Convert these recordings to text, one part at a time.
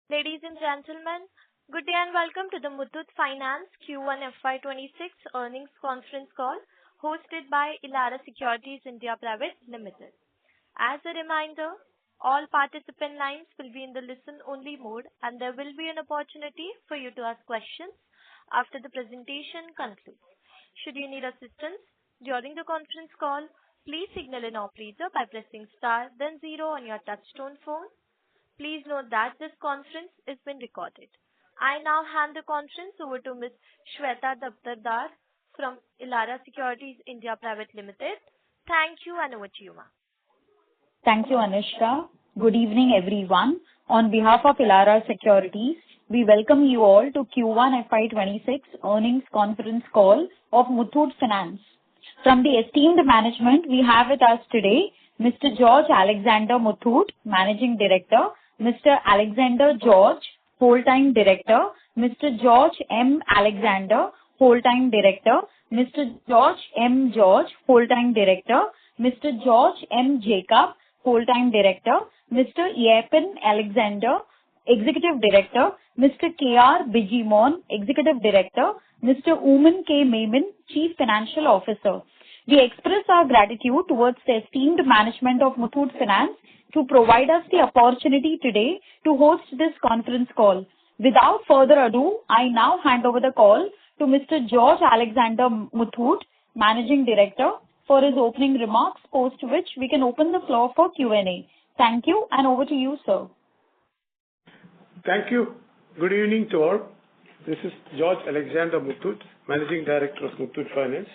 Ladies and gentlemen, good day and welcome to the Muthoot Finance Q1 FY26 earnings conference call hosted by Elara Securities India Private Limited. As a reminder, all participant lines will be in the listen-only mode and there will be an opportunity for you to ask questions after the presentation concludes. Should you need assistance during the conference call, please signal an operator by pressing star then zero on your touchtone phone. Please note that this conference is being recorded. I now hand the conference over to Ms. Shweta Daptardar from Elara Securities India Private Limited. Thank you and over to you, ma'am. Thank you, Anushka. Good evening, everyone. On behalf of Elara Securities, we welcome you all to Q1 FY26 earnings conference call of Muthoot Finance. From the esteemed management, we have with us today Mr. George Alexander Muthoot, Managing Director, Mr. Alexander George, Whole-Time Director, Mr. George M. Alexander, Whole-Time Director, Mr. George M. George, Whole-Time Director, Mr. George M. Jacob, Whole-Time Director, Mr. Yepen Alexander, Executive Director, Mr. K.R. Bijimon, Executive Director, Mr. Oomen K. Maimin, Chief Financial Officer. We express our gratitude towards the esteemed management of Muthoot Finance to provide us the opportunity today to host this conference call. Without further ado, I now hand over the call to Mr. George Alexander Muthoot, Managing Director, for his opening remarks, post which we can open the floor for Q&A. Thank you, and over to you, sir. Thank you. Good evening to all. This is George Alexander Muthoot, Managing Director of Muthoot Finance.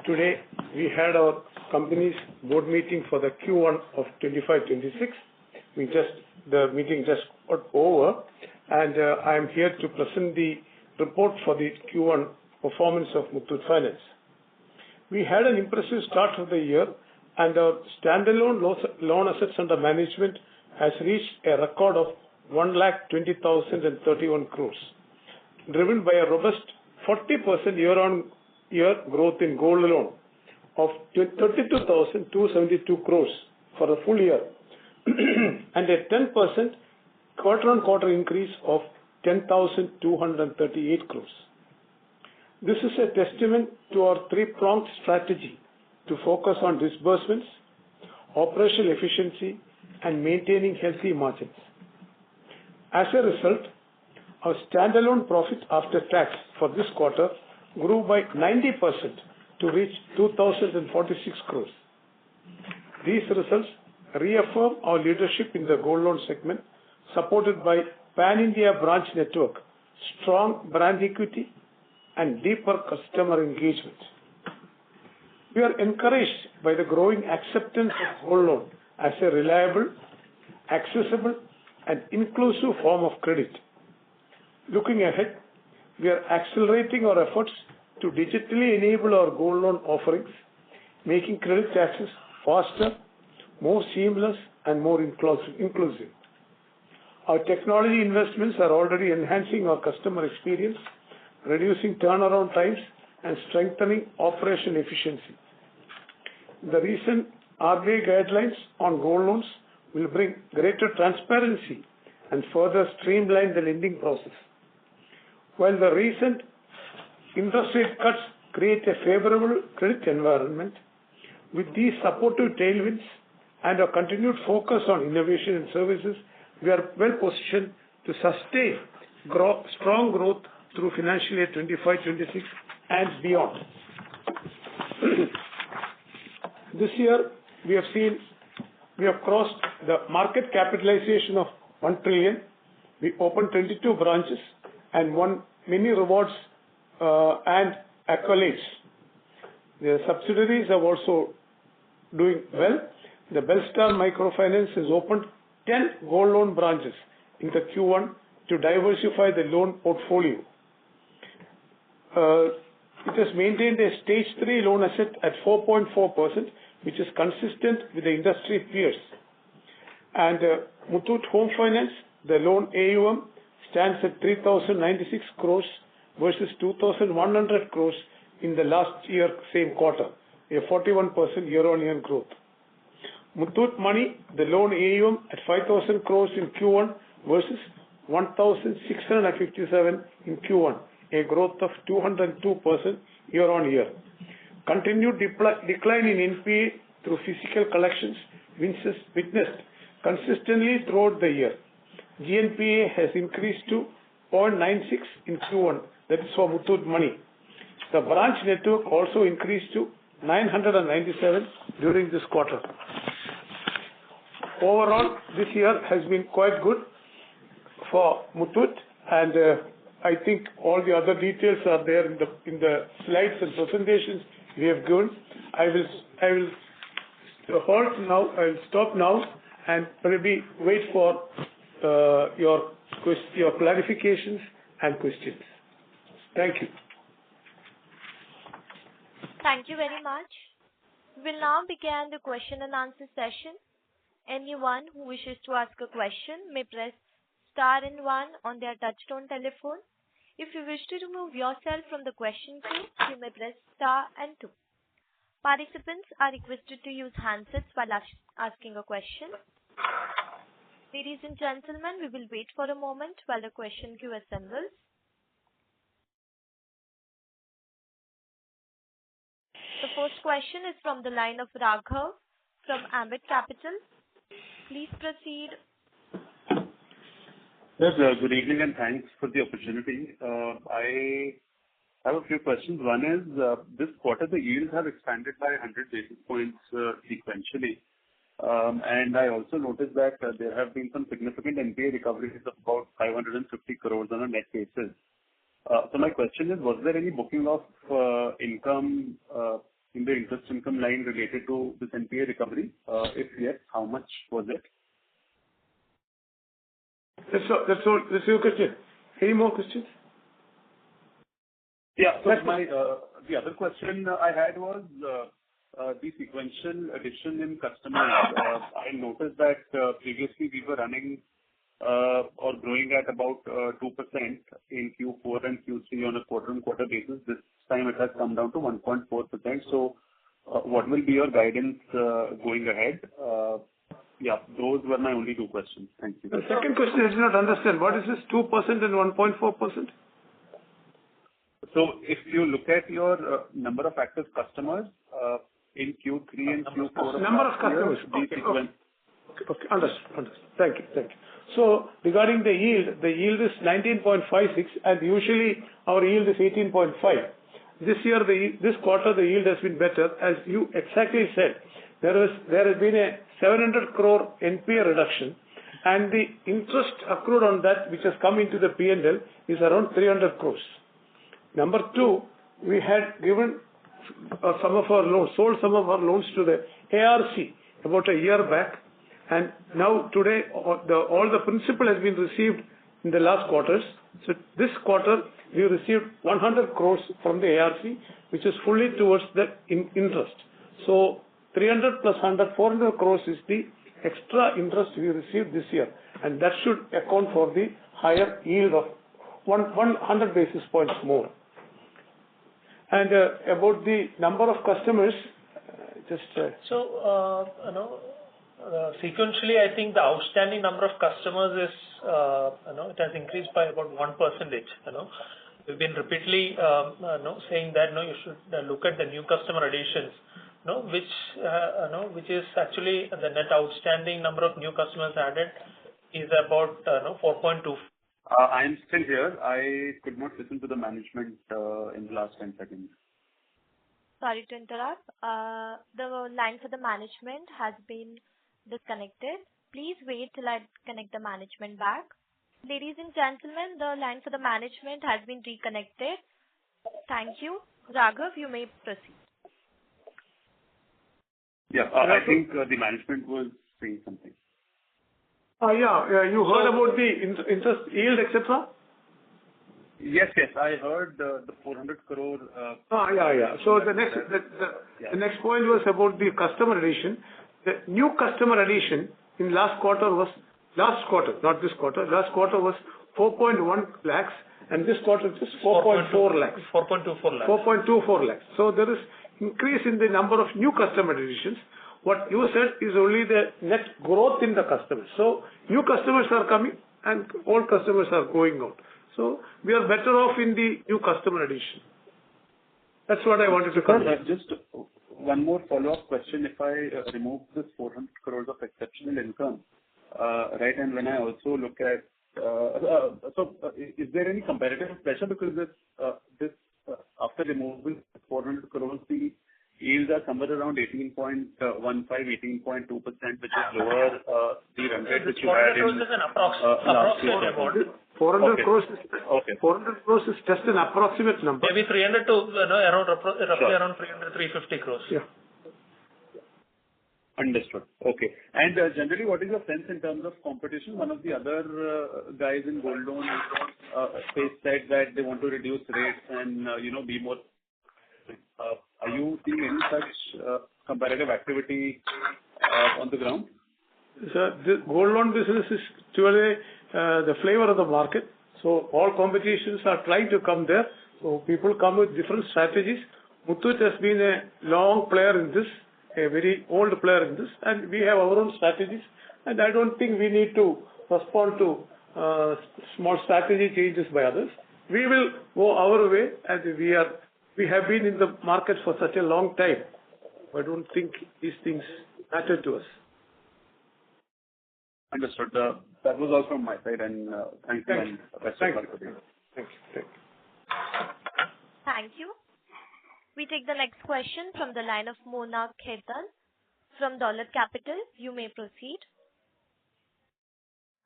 Today, we had our company's board meeting for the Q1 of 25-26. The meeting just got over, and I am here to present the report for the Q1 performance of Muthoot Finance. We had an impressive start of the year, and our standalone loan assets under management has reached a record of 1,20,031 crores, driven by a robust 40% year-on-year growth in gold loan of 32,272 crores for the full year and a 10% quarter-on-quarter increase of 10,238 crores. This is a testament to our three-pronged strategy to focus on disbursements, operational efficiency, and maintaining healthy margins. As a result, our standalone profit after tax for this quarter grew by 90% to reach 2,046 crores. These results reaffirm our leadership in the gold loan segment, supported by pan-India branch network, strong brand equity, and deeper customer engagement. We are encouraged by the growing acceptance of gold loan as a reliable, accessible, and inclusive form of credit. Looking ahead, we are accelerating our efforts to digitally enable our gold loan offerings, making credit access faster, more seamless, and more inclusive. Our technology investments are already enhancing our customer experience, reducing turnaround times, and strengthening operational efficiency. The recent RBI guidelines on gold loans will bring greater transparency and further streamline the lending process. While the recent interest rate cuts create a favorable credit environment, with these supportive tailwinds and our continued focus on innovation and services, we are well positioned to sustain strong growth through financial year 25-26 and beyond. This year, we have crossed the market capitalization of 1 trillion. We opened 22 branches and won many rewards and accolades. The subsidiaries are also doing well. The Belstar Microfinance has opened 10 gold loan branches in the Q1 to diversify the loan portfolio. It has maintained a stage 3 loan asset at 4.4%, which is consistent with the industry peers. And Muthoot Home Finance, the loan AUM stands at 3,096 crores versus 2,100 crores in the last year same quarter, a 41% year-on-year growth. Muthoot Money, the loan AUM at 5,000 crores in Q1 versus 1,657 in Q1, a growth of 202% year-on-year. Continued decline in NPA through physical collections witnessed consistently throughout the year. GNPA has increased to 0.96 in Q1, that is for Muthoot Money. The branch network also increased to 997 during this quarter. Overall, this year has been quite good for Muthoot, and I think all the other details are there in the slides and presentations we have given. I will halt now. I will stop now and maybe wait for your clarifications and questions. Thank you. Thank you very much. We'll now begin the question and answer session. Anyone who wishes to ask a question may press star and 1 on their touchtone telephone. If you wish to remove yourself from the question queue, you may press star and 2. Participants are requested to use handsets while asking a question. Ladies and gentlemen, we will wait for a moment while the question queue assembles. The first question is from the line of Raghav from Ambit Capital. Please proceed. Yes, good evening and thanks for the opportunity. I have a few questions. One is, this quarter the yields have expanded by 100 basis points sequentially. And I also noticed that there have been some significant NPA recoveries of about 550 crores on a net basis. So my question is, was there any booking of income in the interest income line related to this NPA recovery? If yes, how much was it? That's all. That's your question. Any more questions? Yeah. So the other question I had was the sequential addition in customers. I noticed that previously we were running or growing at about 2% in Q4 and Q3 on a quarter-on-quarter basis. This time it has come down to 1.4%. So what will be your guidance going ahead? Yeah, those were my only two questions. Thank you. The second question I did not understand. What is this 2% and 1.4%? So if you look at your number of active customers in Q3 and Q4 number of customers. Okay. Understood. Thank you. So regarding the yield is 19.56, and usually our yield is 18.5. This year, this quarter, the yield has been better. As you exactly said, there has been a 700 crore NPA reduction, and the interest accrued on that, which has come into the P&L, is around 300 crores. Number two, we had given sold some of our loans to the ARC about a year back, and now today all the principal has been received in the last quarters. So this quarter we received 100 crores from the ARC, which is fully towards the interest. So 300 plus 100, 400 crores is the extra interest we received this year, and that should account for the higher yield of 100 basis points more. And about the number of customers, sequentially, I think the outstanding number of customers is, it has increased by about 1%. We've been repeatedly, saying that, you should look at the new customer additions, which is actually the net outstanding number of new customers added is about 4.2. I'm still here. I could not listen to the management in the last 10 seconds. Sorry to interrupt. The line for the management has been disconnected. Please wait till I connect the management back. Ladies and gentlemen, the line for the management has been reconnected. Thank you. Raghav, you may proceed. Yeah, I think the management was saying something. You heard about the interest yield, etc.? Yes, I heard the 400 crore. So the next point was about the customer addition. The new customer addition in last quarter, not this quarter. Last quarter was 4.1 lakhs, and this quarter it is 4.4 lakhs. 4.24 lakhs. So there is increase in the number of new customer additions. What you said is only the net growth in the customers. So new customers are coming, and all customers are going out. So we are better off in the new customer addition. That's what I wanted to cover. Just one more follow-up question. If I remove this 400 crores of exceptional income, right, and when I also look at, is there any competitive pressure because this after removing 400 crores, the yields are somewhere around 18.15, 18.2%, which is lower the run rate which you had in last year. 400 Okay. crores is Okay. 400 crores is just an approximate number. Maybe 300 to around roughly around 300, 350 crores. Yeah. Understood. Okay. And generally, what is your sense in terms of competition? One of the other guys in gold loan space said that they want to reduce rates and be more. Are you seeing any such comparative activity on the ground? So the gold loan business is truly the flavor of the market. So all competitions are trying to come there. So people come with different strategies. Muthoot has been a long player in this, a very old player in this, and we have our own strategies. And I don't think we need to respond to small strategy changes by others. We will go our way, and we have been in the market for such a long time. I don't think these things matter to us. Understood. That was all from my side, and thank you. And best of luck for you. Thank you. Thank you. We take the next question from the line of Mona Khetan from Dolat Capital. You may proceed.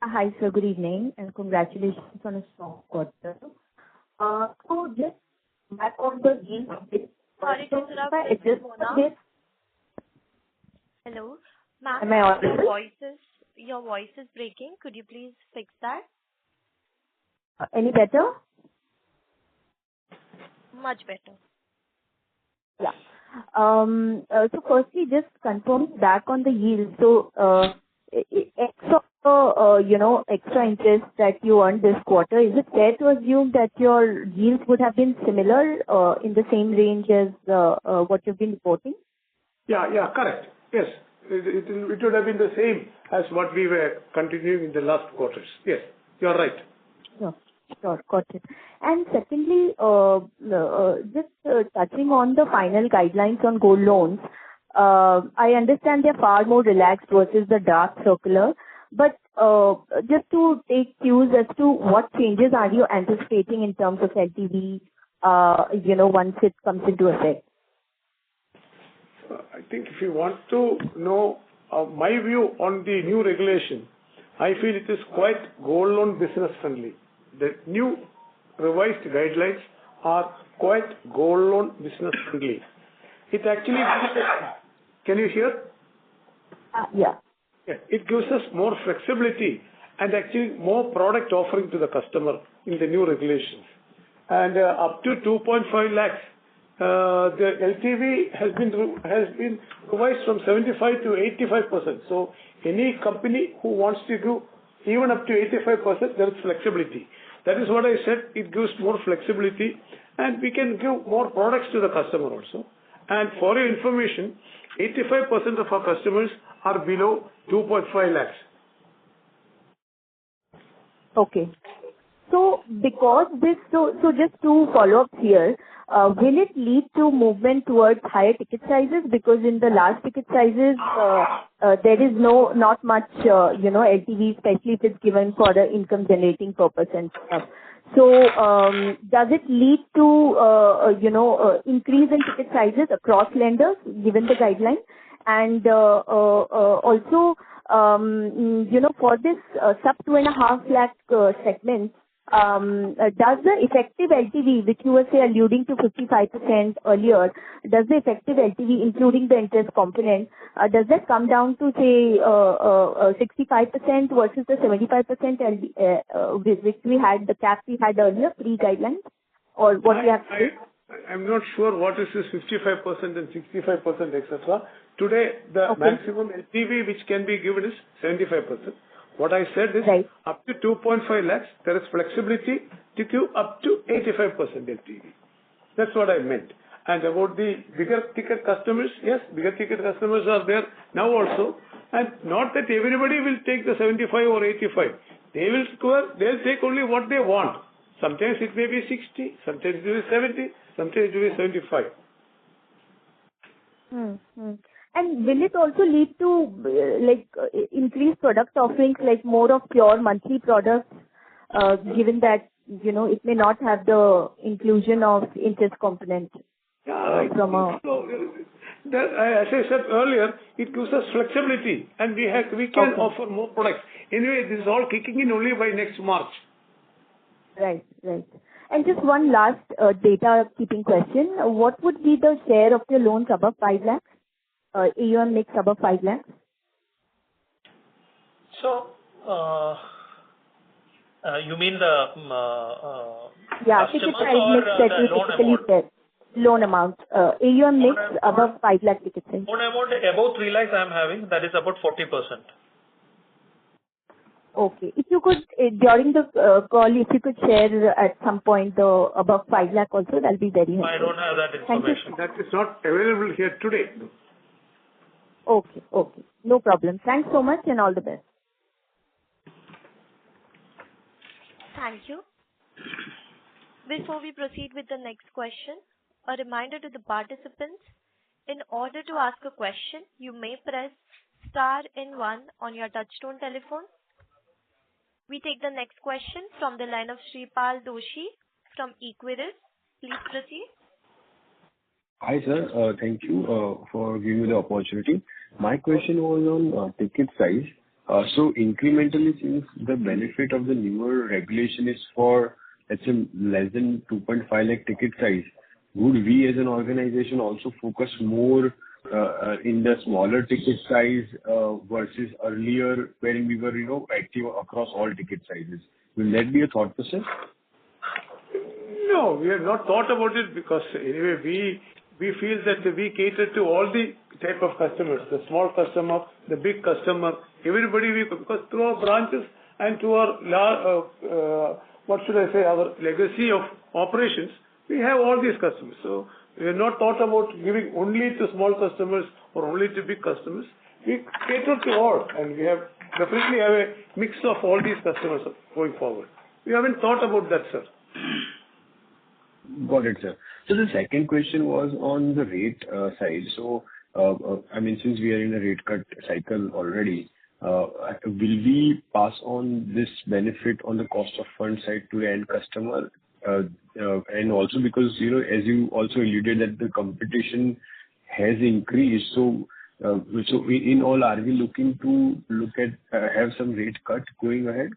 Hi, sir. Good evening, and congratulations on a strong quarter. So just back on the yield. Sorry to interrupt, Mona. Hello, ma'am. Am I audible? Your voice is breaking. Could you please fix that? Any better? Much better. Yeah. So firstly, just confirm back on the yield. So, extra interest that you earned this quarter, is it fair to assume that your yields would have been similar in the same range as what you've been reporting? Yeah, correct. Yes. It would have been the same as what we were continuing in the last quarters. Yes, you're right. Sure, got it. And secondly, just touching on the final guidelines on gold loans, I understand they're far more relaxed versus the draft circular, but just to take cues as to what changes are you anticipating in terms of LTV, once it comes into effect? I think if you want to know my view on the new regulation, I feel it is quite gold loan business friendly. The new revised guidelines are quite gold loan business friendly. It actually can you hear? Yeah. It gives us more flexibility and actually more product offering to the customer in the new regulations. And up to 2.5 lakhs, the LTV has been revised from 75 to 85%. So any company who wants to do even up to 85%, there is flexibility. That is what I said. It gives more flexibility, and we can give more products to the customer also. And for your information, 85% of our customers are below 2.5 lakhs. Okay. So because this, so just two follow-ups here. Will it lead to movement towards higher ticket sizes? Because in the large ticket sizes, there is not much, LTV, especially if it's given for the income generating purpose and stuff. So, does it lead to, increase in ticket sizes across lenders given the guideline? And also, for this sub 2.5 lakh segment, does the effective LTV, which you were alluding to 55% earlier, does the effective LTV, including the interest component, does that come down to say 65% versus the 75% which we had, the cap we had earlier pre-guidelines, or what we have to do? I'm not sure what is this 55% and 65%, etc. Today, the maximum LTV which can be given is 75%. What I said is up to 2.5 lakhs, there is flexibility to give up to 85% LTV. That's what I meant. And about the bigger ticket customers, yes, bigger ticket customers are there now also. And not that everybody will take the 75 or 85. they'll take only what they want. Sometimes it may be 60, sometimes it will be 70, sometimes it will be 75. And will it also lead to increased product offerings, like more of pure monthly products, given that it may not have the inclusion of interest component from a. So, as I said earlier, it gives us flexibility, and we can offer more products. Anyway, this is all kicking in only by next March. Right. And just one last data keeping question. What would be the share of your loans above 5 lakhs? AUM mix above 5 lakhs? So, you mean the ticket customers size or mix that the you loan typically amount? share. Loan amount. AUM mix Loan above 5 lakh ticket size. Loan amount above 3 lakhs I am having, that is about 40%. Okay. If you could, during the call, if you could share at some point the above 5 lakh also, that'll be very helpful. I don't have that information. That is not available here today. Okay. No problem. Thanks so much and all the best. Thank you. Before we proceed with the next question, a reminder to the participants, in order to ask a question, you may press star and 1 on your touchtone telephone. We take the next question from the line of Shripal Doshi from Equirus. Please proceed. Hi, sir. Thank you for giving me the opportunity. My question was on ticket size. So incrementally, since the benefit of the newer regulation is for, let's say, less than 2.5 lakh ticket size, would we as an organization also focus more in the smaller ticket size versus earlier when we were, active across all ticket sizes? Will that be a thought process? No, we have not thought about it, because anyway we feel that we cater to all the type of customers, the small customer, the big customer, everybody, because through our branches and to our our legacy of operations, we have all these customers. So we have not thought about giving only to small customers or only to big customers. We cater to all, and we definitely have a mix of all these customers going forward. We haven't thought about that, sir. Got it, sir. So the second question was on the rate side. So, since we are in a rate cut cycle already, will we pass on this benefit on the cost of fund side to the end customer? And also because, as you also alluded that the competition has increased. So in all, are we looking to have some rate cut going ahead?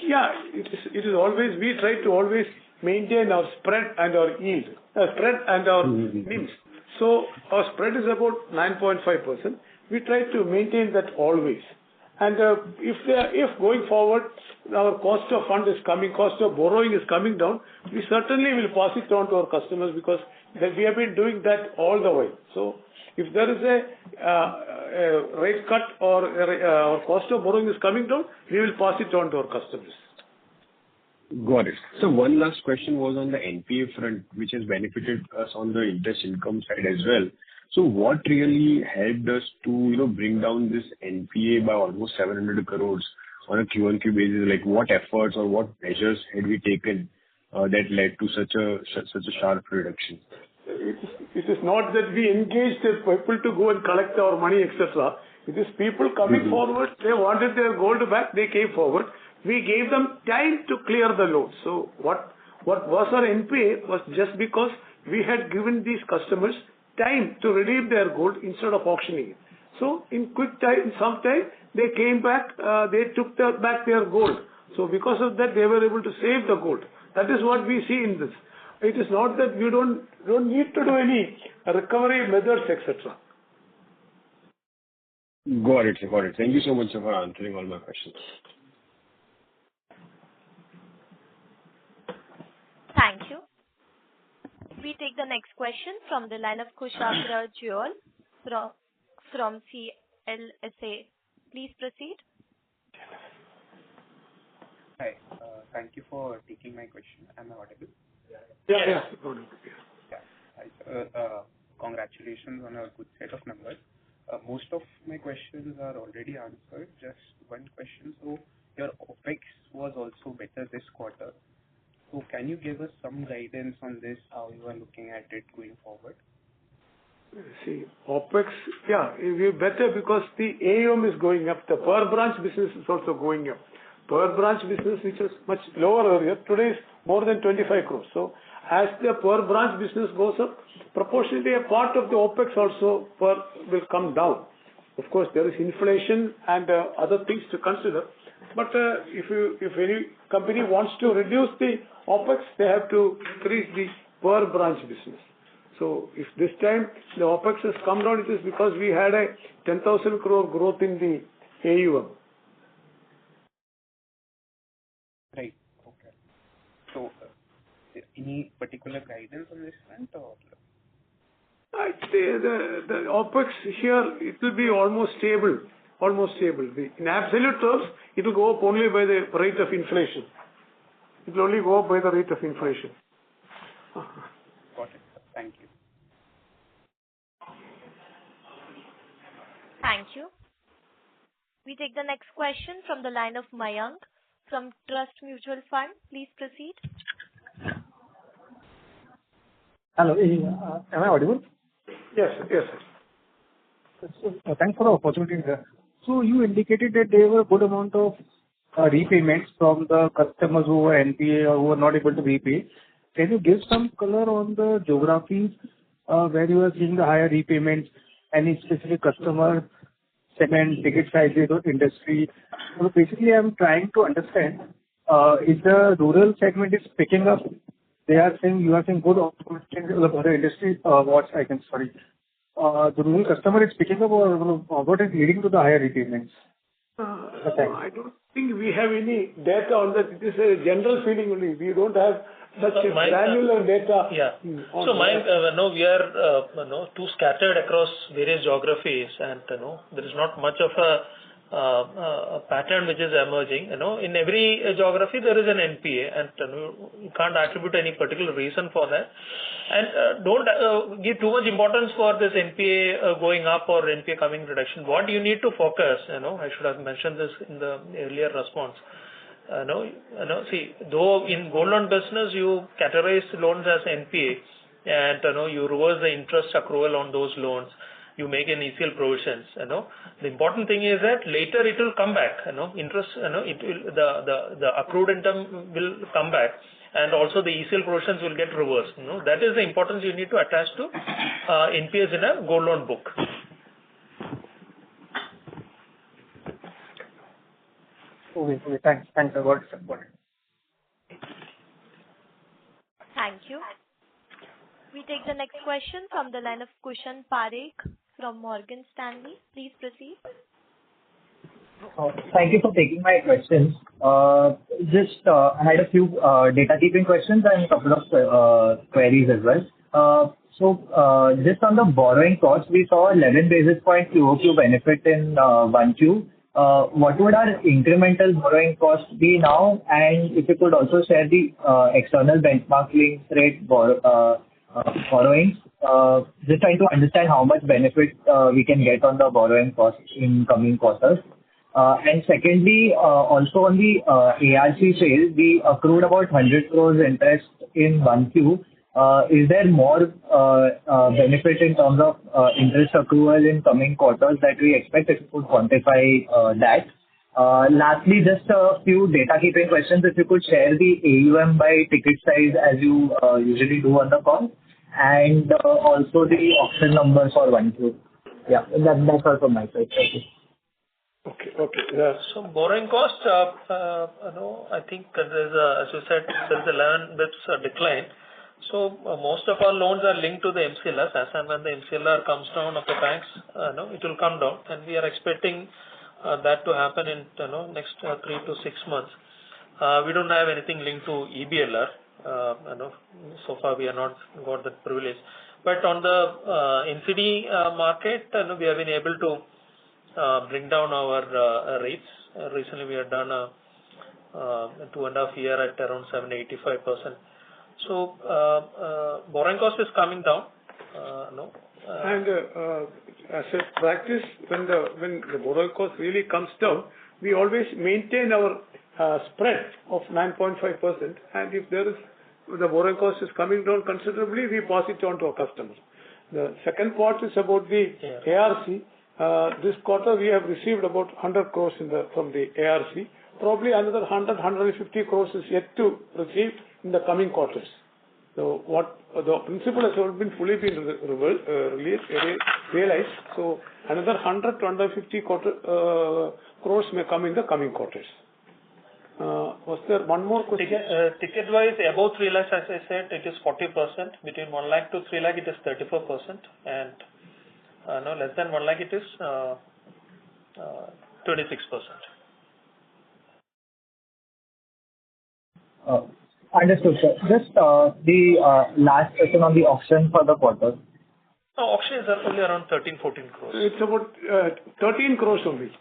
Yeah, it is always, we try to always maintain our spread and our yield, spread and our NIMs. So our spread is about 9.5%. We try to maintain that always. And if going forward our cost of borrowing is coming down, we certainly will pass it on to our customers, because we have been doing that all the way. So if there is a rate cut or our cost of borrowing is coming down, we will pass it on to our customers. Got it. So one last question was on the NPA front, which has benefited us on the interest income side as well. So what really helped us to, bring down this NPA by almost 700 crores on a Q1Q basis? Like what efforts or what measures had we taken that led to such a sharp reduction? It is not that we engaged people to go and collect our money, etc. It is people coming forward. They wanted their gold back. They came forward. We gave them time to clear the loan. So what was our NPA was just because we had given these customers time to redeem their gold instead of auctioning it. So in some time, they came back, they took back their gold. So because of that, they were able to save the gold. That is what we see in this. It is not that we don't need to do any recovery methods, etc. Got it. Thank you so much, sir, for answering all my questions. Thank you. We take the next question from the line of Kushagra Jewel from CLSA. Please proceed. Hi. Thank you for taking my question. Am I audible? Yeah. Hi. Congratulations on a good set of numbers. Most of my questions are already answered. Just one question. So your OpEx was also better this quarter. So can you give us some guidance on this, how you are looking at it going forward? See, OpEx, yeah, we're better because the AUM is going up. The per branch business is also going up. Per branch business, which was much lower earlier, today is more than 25 crores. So as the per branch business goes up, proportionally a part of the OpEx also will come down. Of course, there is inflation and other things to consider. But if any company wants to reduce the OpEx, they have to increase the per branch business. So if this time the OpEx has come down, it is because we had a 10,000 crore growth in the AUM. Right. Okay. So any particular guidance on this front or? I'd say the OpEx here, it will be almost stable. Almost stable. In absolute terms, it will go up only by the rate of inflation. It will only go up by the rate of inflation. Got it. Thank you. Thank you. We take the next question from the line of Mayank from Trust Mutual Fund. Please proceed. Hello, am I audible? Yes, yes, sir. So, thanks for the opportunity, sir. So you indicated that there were a good amount of repayments from the customers who were NPA or who were not able to repay. Can you give some color on the geographies where you are seeing the higher repayments, any specific customer segment, ticket sizes or industry? So basically, I'm trying to understand if the rural segment is picking up. You are saying good opportunity in the industry. The rural customer is picking up, or what is leading to the higher repayments? I don't think we have any data on that. It is a general feeling only. We don't have such a granular data. Yeah. So we are too scattered across various geographies, and there is not much of a pattern which is emerging. In every geography there is an NPA, and you can't attribute any particular reason for that. And don't give too much importance for this NPA going up or NPA coming reduction. What you need to focus, I should have mentioned this in the earlier response. See, though in gold loan business you categorize loans as NPA, and you reverse the interest accrual on those loans. You make an ECL provisions. The important thing is that later it will come back. Interest. It will the accrued income will come back, and also the ECL provisions will get reversed. That is the importance you need to attach to NPAs in a gold loan book. Okay, thanks. I got it. Thank you. We take the next question from the line of Kushan Parekh from Morgan Stanley. Please proceed. Thank you for taking my questions. I had a few data keeping questions and a couple of queries as well. Just on the borrowing cost, we saw 11 basis point QOQ benefit in 1Q. What would our incremental borrowing cost be now? And if you could also share the external benchmark linked rate borrowings, just trying to understand how much benefit we can get on the borrowing cost in coming quarters. And secondly, also on the ARC sales, we accrued about 100 crores interest in 1Q. Is there more benefit in terms of interest accrual in coming quarters that we expect? If you could quantify that. Lastly, just a few data keeping questions. If you could share the AUM by ticket size as you usually do on the call, and also the auction numbers for 1Q. Yeah, that's all from my side. Thank you. Okay. Yeah. So borrowing cost, I think there's as you said, there's 11 bits decline. So most of our loans are linked to the MCLRs. As and when the MCLR comes down of the banks, it will come down, and we are expecting that to happen in next 3 to 6 months. We don't have anything linked to EBLR. So far we have not got that privilege. But on the NCD market, we have been able to bring down our rates. Recently we have done a 2.5 year at around 7.85%. So borrowing cost is coming down. And as a practice, when the borrowing cost really comes down, we always maintain our spread of 9.5%. And if the borrowing cost is coming down considerably, we pass it on to our customers. The second part is about the ARC. This quarter, we have received about 100 crores from the ARC. Probably another 150 crores is yet to receive in the coming quarters. So the principal has not been fully realized. So another 100 to 150 crores may come in the coming quarters. Was there one more question? Ticket-wise, above 3 lakhs, as I said, it is 40%. Between 1 lakh to 3 lakh, it is 34%. And less than 1 lakh, it is 26%. Understood, sir. Just the last question on the auction for the quarter. Auction is only around 13-14 crores. It's about 13 crores only.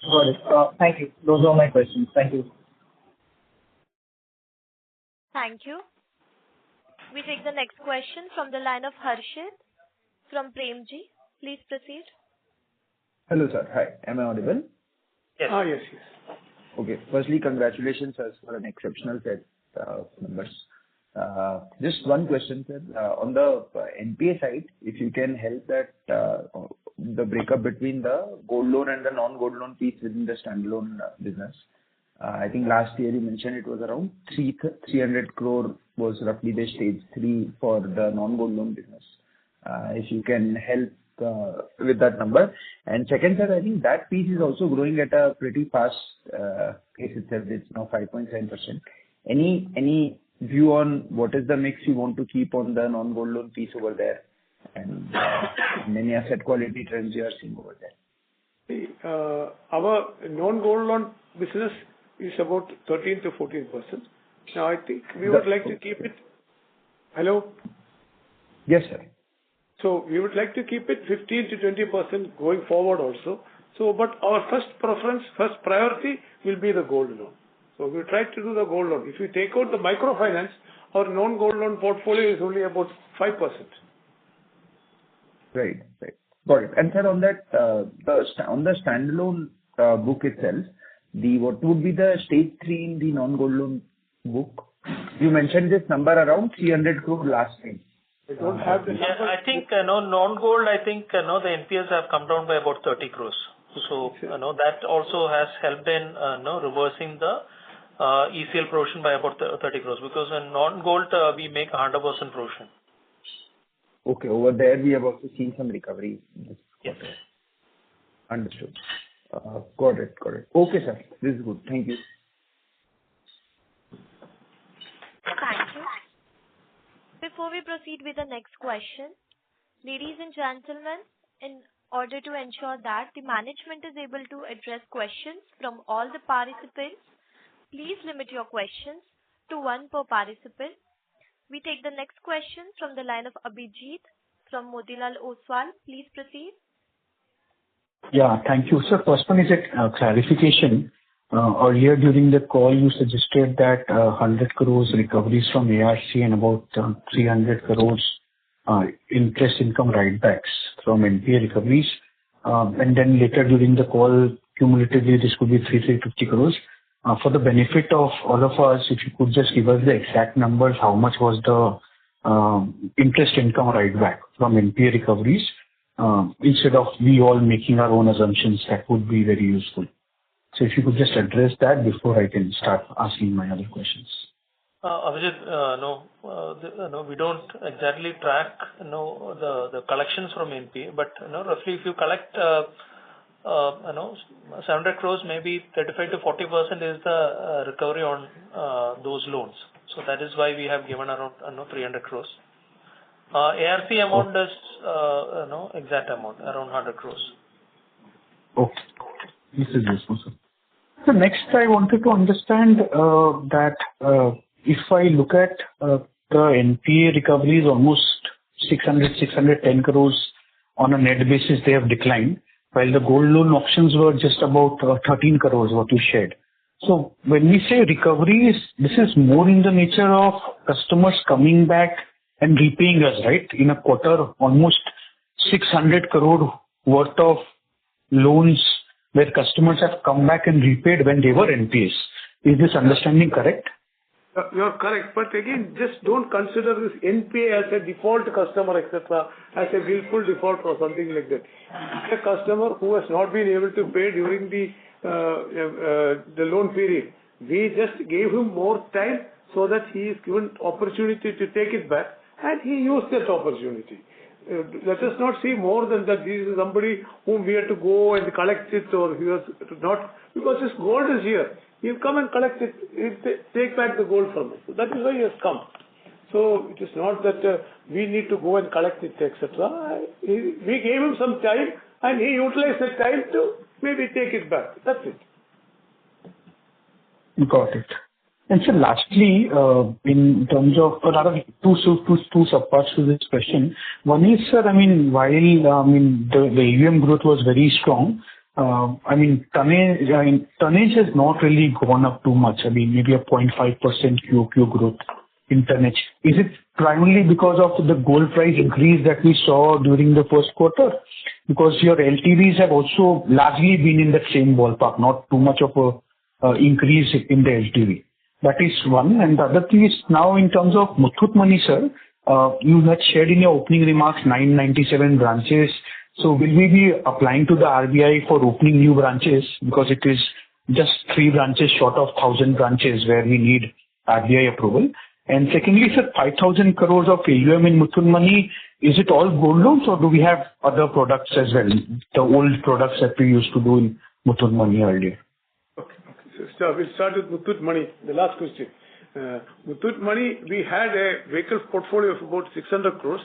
Got it. Thank you. Those are my questions. Thank you. Thank you. We take the next question from the line of Harshit from Premji. Please proceed. Hello, sir. Hi. Am I audible? Yes. Yes. Okay. Firstly, congratulations, sir, for an exceptional set of numbers. Just one question, sir. On the NPA side, if you can help that the breakup between the gold loan and the non-gold loan piece within the standalone business. I think last year you mentioned it was around 300 crore was roughly the stage 3 for the non-gold loan business. If you can help with that number. And second, sir, I think that piece is also growing at a pretty fast pace itself. It's now 5.7%. Any view on what is the mix you want to keep on the non-gold loan piece over there, and many asset quality trends you are seeing over there? Our non-gold loan business is about 13 to 14%. Now, I think we would like to keep it. Hello? Yes, sir. So we would like to keep it 15 to 20% going forward also. So, but our first priority will be the gold loan. So we try to do the gold loan. If we take out the microfinance, our non-gold loan portfolio is only about 5%. Right. Got it. And sir, on that, on the standalone book itself, what would be the stage 3 in the non-gold loan book? You mentioned this number around 300 crore last time. I don't have the number. I think non-gold. I think the NPAs have come down by about 30 crores. So that also has helped in reversing the ECL provision by about 30 crores, because in non-gold we make 100% provision. Okay, over there we have also seen some recovery. Yes. Understood. Got it. Okay, sir. This is good. Thank you. Thank you. Before we proceed with the next question, ladies and gentlemen, in order to ensure that the management is able to address questions from all the participants, please limit your questions to one per participant. We take the next question from the line of Abhijit from Motilal Oswal. Please proceed. Yeah, thank you. Sir, first one is a clarification. Earlier during the call, you suggested that 100 crores recoveries from ARC and about 300 crores interest income write-backs from NPA recoveries. And then later during the call, cumulatively, this could be 350 crores. For the benefit of all of us, if you could just give us the exact numbers, how much was the interest income write-back from NPA recoveries, instead of we all making our own assumptions, that would be very useful. So if you could just address that before I can start asking my other questions. Abhijit, no, we don't exactly track the collections from NPA, but roughly if you collect 700 crores, maybe 35 to 40% is the recovery on those loans. So that is why we have given around 300 crores. ARC amount is exact amount, around 100 crores. Okay. This is useful, sir. So next, I wanted to understand that if I look at the NPA recoveries, almost 610 crores on a net basis, they have declined, while the gold loan auctions were just about 13 crores what you shared. So when we say recoveries, this is more in the nature of customers coming back and repaying us, right? In a quarter, almost 600 crore worth of loans where customers have come back and repaid when they were NPAs. Is this understanding correct? You're correct. But again, just don't consider this NPA as a default customer, etc., as a willful default or something like that. A customer who has not been able to pay during the loan period, we just gave him more time so that he is given opportunity to take it back, and he used that opportunity. Let us not see more than that. This is somebody whom we have to go and collect it, or he was not, because his gold is here. He'll come and collect it, he'll take back the gold from us. So that is why he has come. So it is not that we need to go and collect it, etc. We gave him some time, and he utilized that time to maybe take it back. That's it. Got it. And so lastly, in terms of rather two subparts to this question. One is, sir, while the AUM growth was very strong, tonnage has not really gone up too much. Maybe a 0.5% QOQ growth in tonnage. Is it primarily because of the gold price increase that we saw during the first quarter? Because your LTVs have also largely been in the same ballpark, not too much of a increase in the LTV. That is one. And the other thing is now in terms of Muthoot Money, sir, you had shared in your opening remarks 997 branches. So will we be applying to the RBI for opening new branches, because it is just 3 branches short of 1,000 branches where we need RBI approval? And secondly, sir, 5,000 crores of AUM in Muthoot Money, is it all gold loans or do we have other products as well, the old products that we used to do in Muthoot Money earlier? Okay. So we'll start with Muthoot Money, the last question. Muthoot Money, we had a vehicle portfolio of about 600 crores.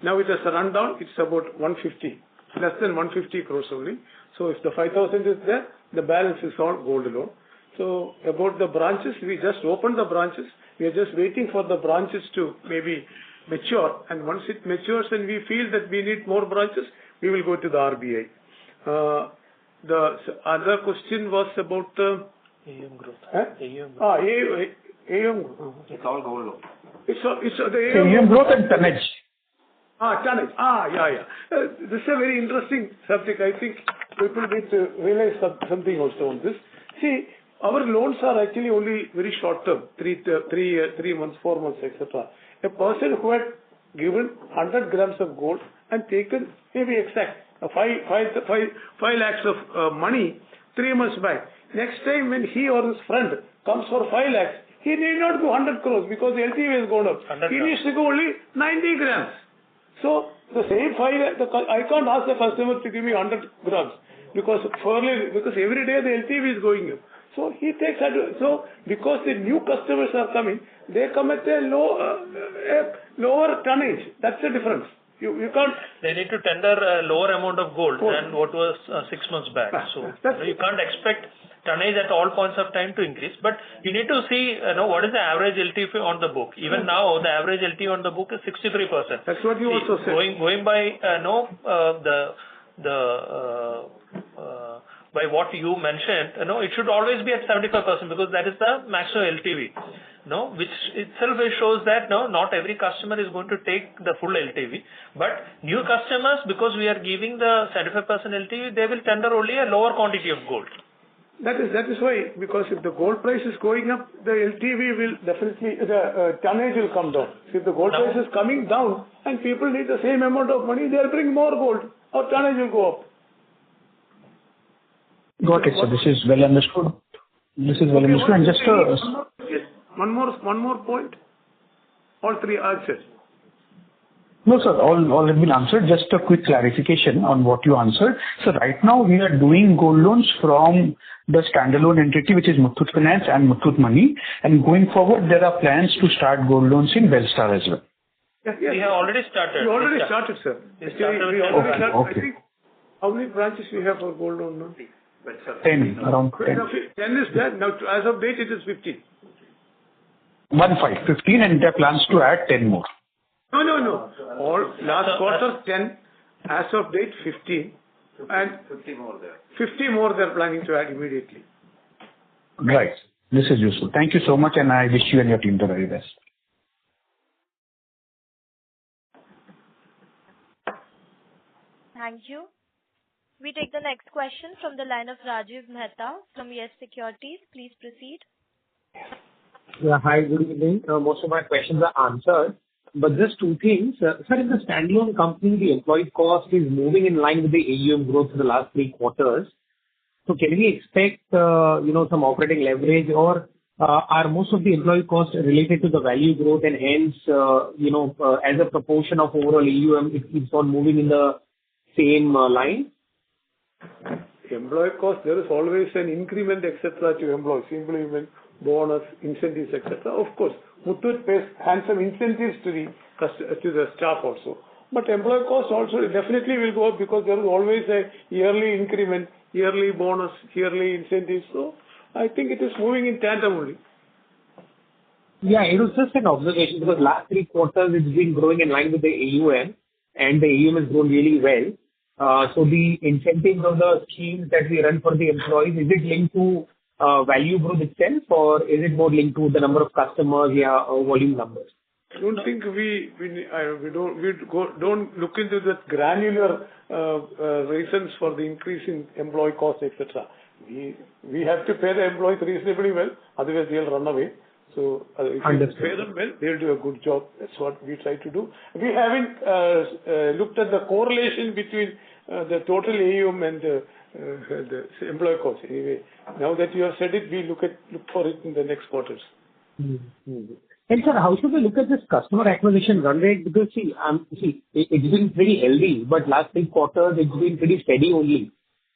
Now it has run down, it's about 150. Less than 150 crores only. So if the 5,000 is there, the balance is all gold loan. So about the branches, we just opened the branches. We are just waiting for the branches to maybe mature. And once it matures and we feel that we need more branches, we will go to the RBI. The other question was about AUM growth. AUM growth. It's all gold loan. It's the AUM growth and tonnage. Tonnage. This is a very interesting subject. I think people need to realize something also on this. See, our loans are actually only very short term, 3 months, 4 months, etc. A person who had given 100 grams of gold and taken maybe exact 5 lakhs of money 3 months back. Next time when he or his friend comes for 5 lakhs, he need not go 100 crores because the LTV has gone up. He needs to go only 90 grams. So the same 5 lakhs, I can't ask the customer to give me 100 grams because every day the LTV is going up. So he takes that. So because the new customers are coming, they come at a lower tonnage. That's the difference. You can't. They need to tender a lower amount of gold than what was 6 months back. So you can't expect tonnage at all points of time to increase. But you need to see what is the average LTV on the book. Even now, the average LTV on the book is 63%. That's what you also said. Going by by what you mentioned, it should always be at 75% because that is the maximum LTV. Which itself shows that not every customer is going to take the full LTV, but new customers, because we are giving the 75% LTV, they will tender only a lower quantity of gold. That is why, because if the gold price is going up, the LTV will definitely, the tonnage will come down. If the gold price is coming down and people need the same amount of money, they'll bring more gold, or tonnage will go up. Got it, sir. This is well understood. And just one more point. All 3 answers. No, sir. All have been answered. Just a quick clarification on what you answered. So right now we are doing gold loans from the standalone entity, which is Muthoot Finance and Muthoot Money. And going forward, there are plans to start gold loans in Belstar as well. Yes. We have already started. We already started, sir. Okay. I think how many branches we have for gold loan now? 10, around 10. 10 is there. Now, as of date, it is 15. 15, and there are plans to add 10 more. No. Last quarter, 10. As of date, 15. And 50 more there. 50 more they're planning to add immediately. Right. This is useful. Thank you so much, and I wish you and your team the very best. Thank you. We take the next question from the line of Rajiv Mehta from Yes Securities. Please proceed. Yeah. Hi, good evening. Most of my questions are answered, but just two things. Sir, in the standalone company, the employee cost is moving in line with the AUM growth for the last 3 quarters. So can we expect, some operating leverage, or are most of the employee costs related to the value growth, and hence, as a proportion of overall AUM, it keeps on moving in the same line? Employee cost, there is always an increment, etc., to employees, increment, bonus, incentives, etc. Of course, Muthoot pays handsome incentives to the staff also. But employee cost also definitely will go up because there is always a yearly increment, yearly bonus, yearly incentives. So I think it is moving in tandem only. Yeah, it was just an observation because last 3 quarters it's been growing in line with the AUM, and the AUM has grown really well. So the incentives of the schemes that we run for the employees, is it linked to value growth itself, or is it more linked to the number of customers, or volume numbers? I don't think we don't look into the granular reasons for the increase in employee costs, etc. We have to pay the employees reasonably well, otherwise they'll run away. So if you pay them well, they'll do a good job. That's what we try to do. We haven't looked at the correlation between the total AUM and the employee costs. Anyway, now that you have said it, we look for it in the next quarters. Mm-hmm. And sir, how should we look at this customer acquisition run rate? Because it's been pretty healthy, but last 3 quarters it's been pretty steady only.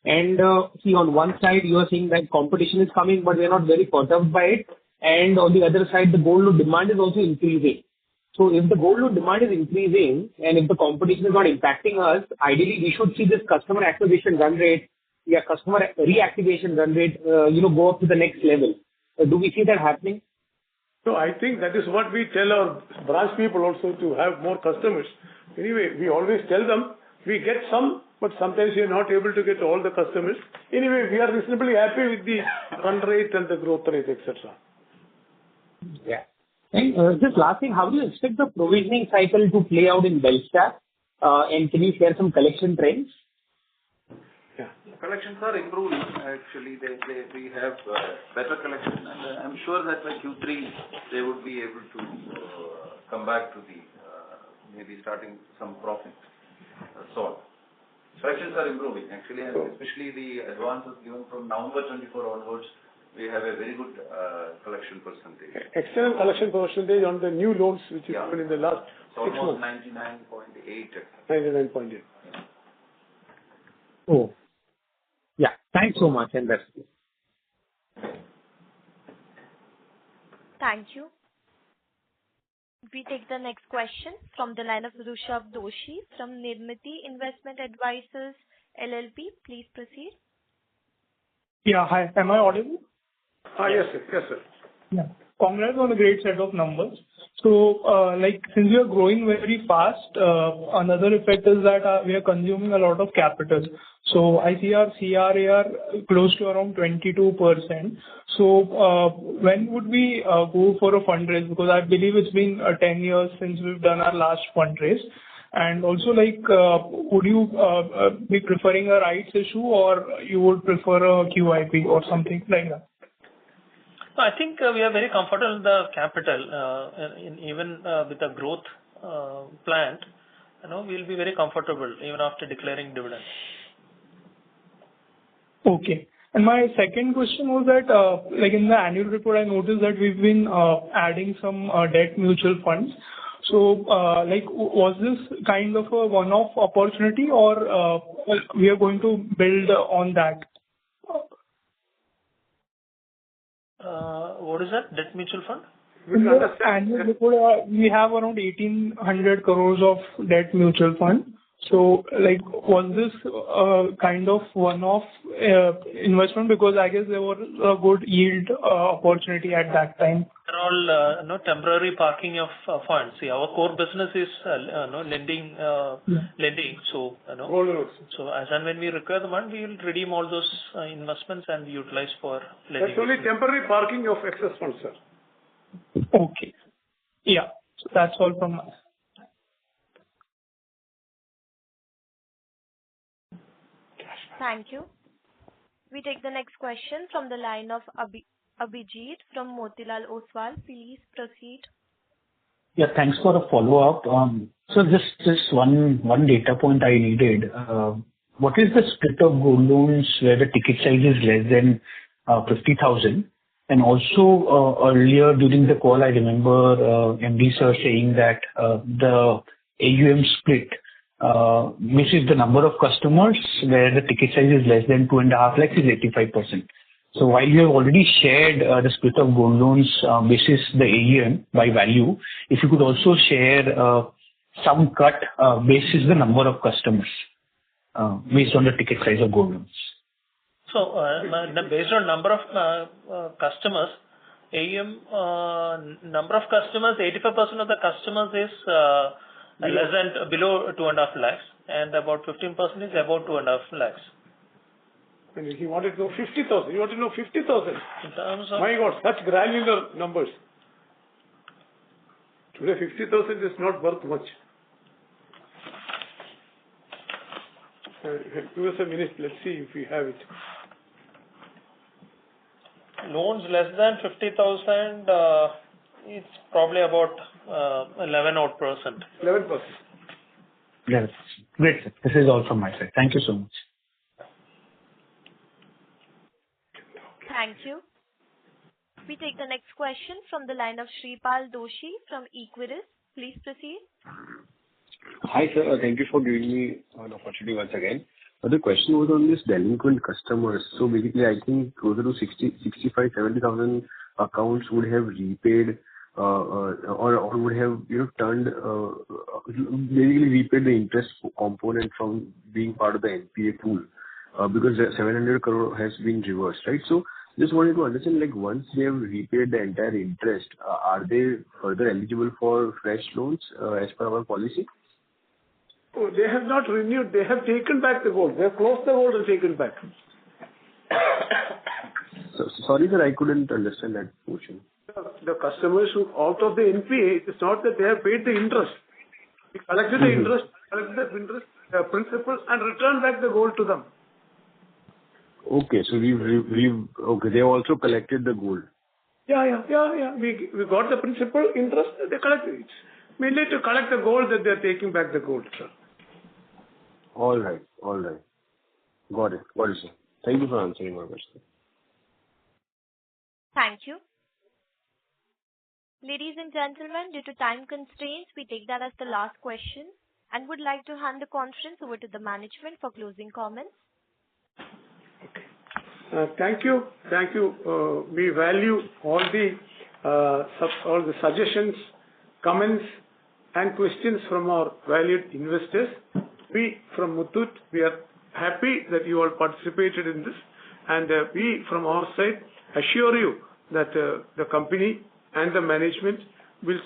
And on one side you are saying that competition is coming, but we are not very perturbed by it. And on the other side, the gold loan demand is also increasing. So if the gold loan demand is increasing, and if the competition is not impacting us, ideally we should see this customer acquisition run rate, customer reactivation run rate, go up to the next level. Do we see that happening? So I think that is what we tell our branch people also, to have more customers. Anyway, we always tell them we get some, but sometimes we are not able to get all the customers. Anyway, we are reasonably happy with the run rate and the growth rate, etc. Yeah. And just last thing, how do you expect the provisioning cycle to play out in Belstar? And can you share some collection trends? Yeah. Collections are improving. Actually, we have better collection, and I'm sure that by Q3 they would be able to come back to the maybe starting some profit. So collections are improving actually, and especially the advances given from November 24 onwards. We have a very good collection percentage. Excellent collection percentage on the new loans which is given in the last 6 months. Almost 99.8. 99.8. Oh. Yeah. Thanks so much, and that's it. Thank you. We take the next question from the line of Rushabh Doshi from Nirmiti Investment Advisors LLP. Please proceed. Yeah. Hi. Am I audible? Yes, sir. Yes, sir. Yeah. Congrats on a great set of numbers. So, since we are growing very fast, another effect is that we are consuming a lot of capital. So I see our CRAR close to around 22%. So when would we go for a fundraise? Because I believe it's been 10 years since we've done our last fundraise. And also, would you be preferring a rights issue, or you would prefer a QIP or something like that? I think we are very comfortable with the capital, even with the growth plan. We'll be very comfortable even after declaring dividends. Okay. And my second question was that, in the annual report, I noticed that we've been adding some debt mutual funds. So, was this kind of a one-off opportunity, or we are going to build on that? What is that? Debt mutual fund? In the annual report, we have around 1,800 crores of debt mutual fund. So, was this kind of one-off investment? Because I guess there was a good yield opportunity at that time. They're all temporary parking of funds. See, our core business is lending. So, so as and when we require the money, we will redeem all those investments and utilize for lending. That's only temporary parking of excess funds, sir. Okay. Yeah. So that's all from us. Thank you. We take the next question from the line of Abhijit from Motilal Oswal. Please proceed. Yeah, thanks for the follow-up. So just one data point I needed. What is the split of gold loans where the ticket size is less than 50,000? And also, earlier during the call, I remember MD sir saying that the AUM split misses the number of customers where the ticket size is less than 2.5 lakhs is 85%. So while you have already shared the split of gold loans basis the AUM by value, if you could also share some cut basis the number of customers based on the ticket size of gold loans. So, based on number of customers, AUM number of customers, 85% of the customers is less than below 2.5 lakhs, and about 15% is above 2.5 lakhs. And he wanted to know 50,000. You want to know 50,000? In terms of... My God, such granular numbers. Today, 50,000 is not worth much. Give us a minute. Let's see if we have it. Loans less than 50,000, it's probably about 11%. 11%. Yes. Great, sir. This is all from my side. Thank you so much. Thank you. We take the next question from the line of Shripal Doshi from Equirus. Please proceed. Hi, sir. Thank you for giving me an opportunity once again. The question was on this delinquent customers. So basically, I think closer to 70,000 accounts would have repaid or would have turned basically repaid the interest component from being part of the NPA pool because 700 crore has been reversed, right? So just wanted to understand, like, once they have repaid the entire interest, are they further eligible for fresh loans as per our policy? Oh, they have not renewed. They have taken back the gold. They have closed the gold and taken back. So, sorry, sir, I couldn't understand that portion. The customers who out of the NPA, it's not that they have paid the interest. We collected the interest, principal, and returned back the gold to them. Okay, so okay, they also collected the gold. Yeah. We got the principal interest, they collected it. Mainly to collect the gold that they are taking back the gold, sir. All right. Got it, sir. Thank you for answering my question. Thank you. Ladies and gentlemen, due to time constraints, we take that as the last question and would like to hand the conference over to the management for closing comments. Thank you. We value all the suggestions, comments, and questions from our valued investors. We from Muthoot, we are happy that you all participated in this, and we from our side assure you that the company and the management will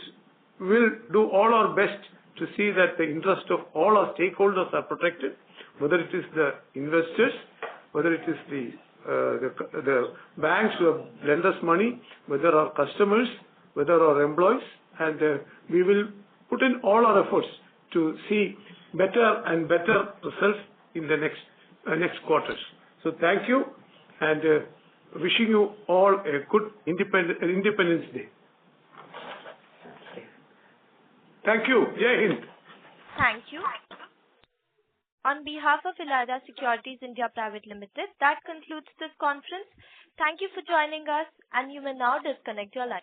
do all our best to see that the interest of all our stakeholders are protected, whether it is the investors, whether it is the banks who have lent us money, whether our customers, whether our employees, and we will put in all our efforts to see better and better results in the next quarters. So thank you, and wishing you all a good Independence Day. Thank you. Jai Hind. Thank you. On behalf of Elara Securities India Private Limited, that concludes this conference. Thank you for joining us, and you may now disconnect your line.